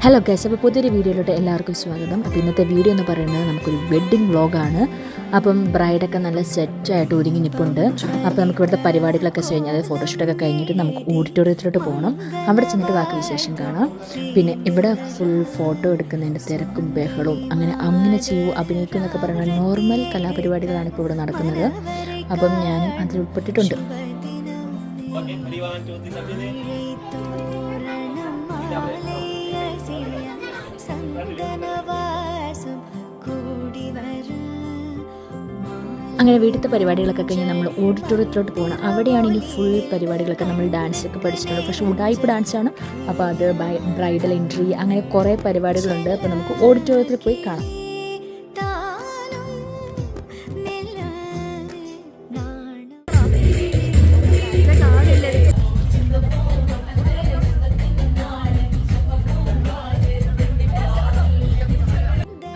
Hello guys, അപ്പോൾ പുതിയൊരു വീഡിയോയിലോട്ട് എല്ലാവർക്കും സ്വാഗതം. അപ്പോൾ ഇന്നത്തെ വീഡിയോ എന്ന് പറയുന്നത് നമുക്കൊരു വെഡ്ഡിങ് വ്ളോഗാണ്. അപ്പം ബ്രൈഡൊക്കെ നല്ല സെറ്റായിട്ട് ഒരുങ്ങി നിൽപ്പുണ്ട്. അപ്പോൾ നമുക്ക് ഇവിടുത്തെ പരിപാടികളൊക്കെ കഴിഞ്ഞ് അതായത് ഫോട്ടോഷൂട്ടൊക്കെ കഴിഞ്ഞിട്ട് നമുക്ക് ഓഡിറ്റോറിയത്തിലോട്ട് പോകണം. അവിടെ ചെന്നിട്ട് ബാക്കി വിശേഷം കാണാം. പിന്നെ ഇവിടെ ഫുൾ ഫോട്ടോ എടുക്കുന്നതിൻ്റെ തിരക്കും ബഹളവും അങ്ങനെ ചെയ്യൂ അഭിനയിക്കും എന്നൊക്കെ പറയുന്ന നോർമൽ കലാപരിപാടികളാണ് ഇപ്പോൾ ഇവിടെ നടക്കുന്നത്. അപ്പം ഞാനും അതിൽ ഉൾപ്പെട്ടിട്ടുണ്ട്. അങ്ങനെ വീട്ടിലത്തെ പരിപാടികളൊക്കെ കഴിഞ്ഞ് നമ്മൾ ഓഡിറ്റോറിയത്തിലോട്ട് പോകണം. അവിടെയാണെങ്കിൽ ഫുൾ പരിപാടികളൊക്കെ നമ്മൾ ഡാൻസൊക്കെ പഠിച്ചിട്ടുണ്ട്. പക്ഷേ ഉഡായിപ്പ് ഡാൻസാണ്. അപ്പോൾ അത് ബ്രൈഡൽ എൻട്രി അങ്ങനെ കുറേ പരിപാടികളുണ്ട്. അപ്പോൾ നമുക്ക് ഓഡിറ്റോറിയത്തിൽ പോയി കാണാം.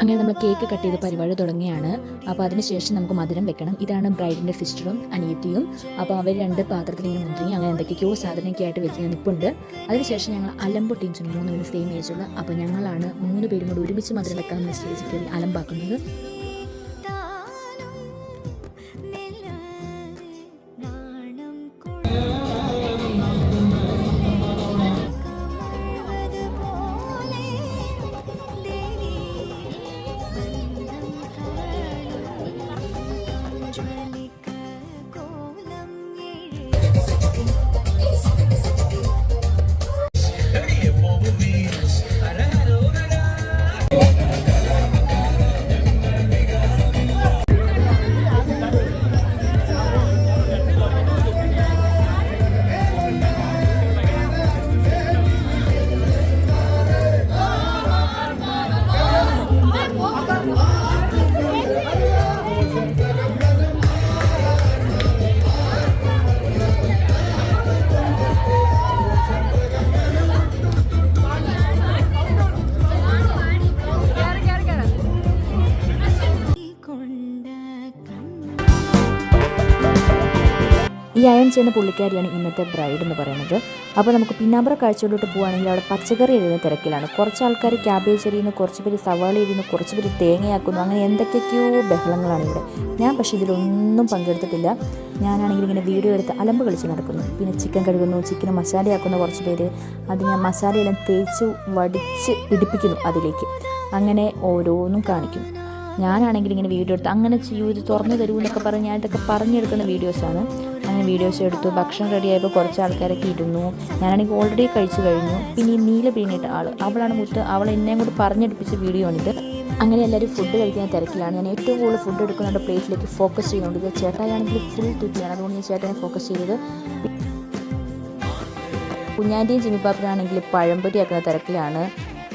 അങ്ങനെ നമ്മൾ കേക്ക് കട്ട് ചെയ്ത് പരിപാടി തുടങ്ങിയാണ്. അപ്പോൾ അതിനുശേഷം നമുക്ക് മധുരം വെക്കണം. ഇതാണ് ബ്രൈഡിൻ്റെ സിസ്റ്ററും അനിയത്തിയും. അപ്പോൾ അവർ രണ്ട് പാത്രത്തിൽ ഇങ്ങനെ മുന്തിരി അങ്ങനെ എന്തൊക്കെയോ സാധനമൊക്കെ ആയിട്ട് വെച്ച് നിൽപ്പുണ്ട്. അതിനുശേഷം ഞങ്ങൾ അലമ്പ് ടീംസും 3 പേരും സെയിം ഏജുള്ള. അപ്പോൾ ഞങ്ങളാണ് 3 പേരും കൂടി ഒരുമിച്ച് മധുരം വെക്കാൻ നമ്മൾ സ്റ്റേജിൽ കയറി അലമ്പാക്കുന്നത്. ഈ അയൺ ചെയ്യുന്ന പുള്ളിക്കാരിയാണ് ഇന്നത്തെ ബ്രൈഡ് എന്ന് പറയുന്നത്. അപ്പോൾ നമുക്ക് പിന്നാമ്പറ കാഴ്ചയിലോട്ട് പോകുകയാണെങ്കിൽ അവിടെ പച്ചക്കറി എഴുതുന്ന തിരക്കിലാണ്. കുറച്ച് ആൾക്കാർ ക്യാബേജ് എറിയുന്നു, കുറച്ച് പേര് സവാള എറിയുന്നു, കുറച്ച് പേര് തേങ്ങയാക്കുന്നു. അങ്ങനെ എന്തൊക്കെയൊക്കെയോ ബഹളങ്ങളാണ് ഇവിടെ. ഞാൻ പക്ഷേ ഇതിലൊന്നും പങ്കെടുത്തിട്ടില്ല. ഞാനാണെങ്കിൽ ഇങ്ങനെ വീഡിയോ എടുത്ത് അലമ്പ് കളിച്ച് നടക്കുന്നു. പിന്നെ ചിക്കൻ കഴുകുന്നു, ചിക്കന് മസാലയാക്കുന്ന കുറച്ച് പേര്. അത് ഞാൻ മസാലയെല്ലാം തേച്ച് വടിച്ച് പിടിപ്പിക്കുന്നു അതിലേക്ക്. അങ്ങനെ ഓരോന്നും കാണിക്കും. ഞാനാണെങ്കിൽ ഇങ്ങനെ വീഡിയോ എടുത്ത് അങ്ങനെ ചെയ്യൂ, ഇത് തുറന്നു തരൂ എന്നൊക്കെ പറഞ്ഞ് ഞാൻ ഇതൊക്കെ പറഞ്ഞെടുക്കുന്ന വീഡിയോസാണ്. അങ്ങനെ വീഡിയോസ് എടുത്തു. ഭക്ഷണം റെഡിയായപ്പോൾ കുറച്ച് ആൾക്കാരൊക്കെ ഇരുന്നു. ഞാനാണെങ്കിൽ ഓൾറെഡി കഴിച്ചു കഴിഞ്ഞു. പിന്നെ ഈ നീല പിന്നിട്ട അവളാണ് അവൾ എന്നെയും കൂടി പറഞ്ഞെടുപ്പിച്ച വീഡിയോ ആണിത്. അങ്ങനെ എല്ലാവരും ഫുഡ് കഴിക്കുന്ന തിരക്കിലാണ്. ഞാൻ ഏറ്റവും കൂടുതൽ ഫുഡ് എടുക്കുന്നുണ്ട് പ്ലേറ്റിലേക്ക് ഫോക്കസ് ചെയ്യുന്നുണ്ട്. ഇത് ചേട്ടായാണെങ്കിൽ ഫുൾ തുറ്റിയാണ്. അതുകൊണ്ട് ഞാൻ ചേട്ടനെ ഫോക്കസ് ചെയ്തത്. കുഞ്ഞാൻ്റെയും ജിമ്മിപ്പാപ്പിനാണെങ്കിൽ പഴംപൊരി ആക്കുന്ന തിരക്കിലാണ്.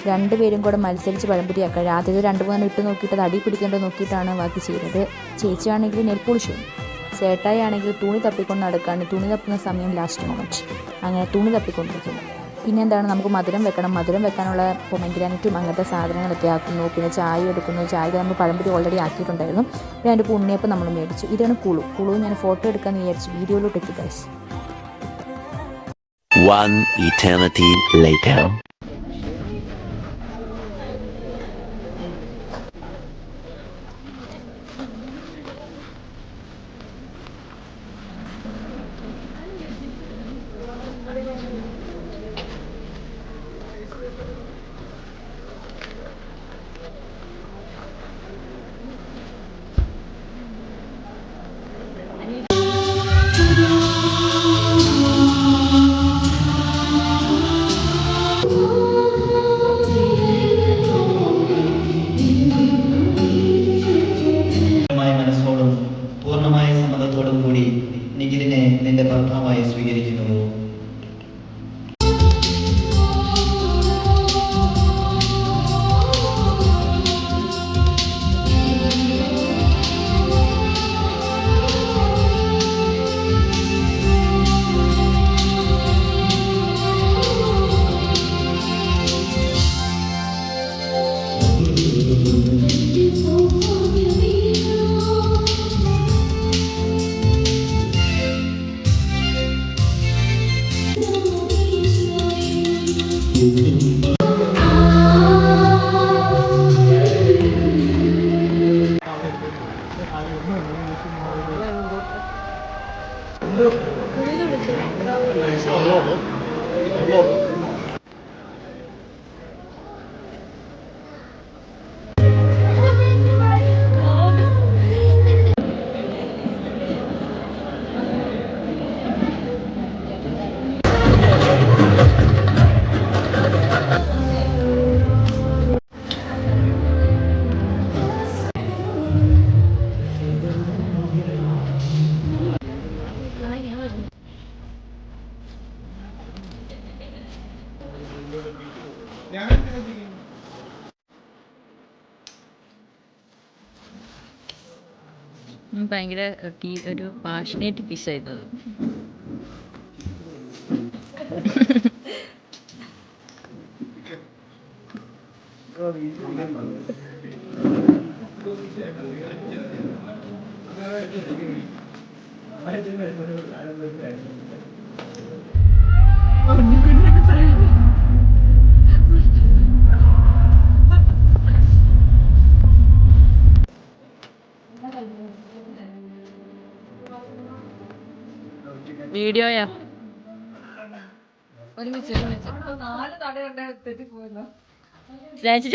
2 പേരും കൂടെ മത്സരിച്ച് പഴംപൊരി ആക്കുക. ആദ്യത്തെ 2-3 ഇട്ട് നോക്കിയിട്ട് അത് അടി പിടിക്കേണ്ടത് നോക്കിയിട്ടാണ് ബാക്കി ചെയ്തത്. ചേച്ചിയാണെങ്കിൽ നെൽ പോളിഷ് ചെയ്യും. ചേട്ടായി ആണെങ്കിൽ തുണി തപ്പിക്കൊണ്ട് നടക്കാണ്ട് തുണി തപ്പുന്ന സമയം ലാസ്റ്റ് മൊമെൻറ്റ്. അങ്ങനെ തുണി തപ്പിക്കൊണ്ടിരിക്കുന്നു. പിന്നെ എന്താണ്, നമുക്ക് മധുരം വെക്കണം. മധുരം വെക്കാനുള്ള പൊമഗ്രാനൈറ്റും അങ്ങനത്തെ സാധനങ്ങളൊക്കെ ആക്കുന്നു. പിന്നെ ചായ എടുക്കുന്നു. ചായക്ക് നമ്മൾ പഴംപൊരി ഓൾറെഡി ആക്കിയിട്ടുണ്ടായിരുന്നു. പിന്നെ അതിൻ്റെ ഉണ്ണിയപ്പം നമ്മൾ മേടിച്ചു. ഇതാണ് കുളു ഞാൻ ഫോട്ടോ എടുക്കാമെന്ന് വിചാരിച്ചു. വീഡിയോയിലോട്ട് എത്തി ഗൈസ്. One eternity later. ഭയങ്കര ഒരു പാഷനേറ്റ് പീസായിരുന്നു. വീഡിയോയാ സ്നേഹിച്ച്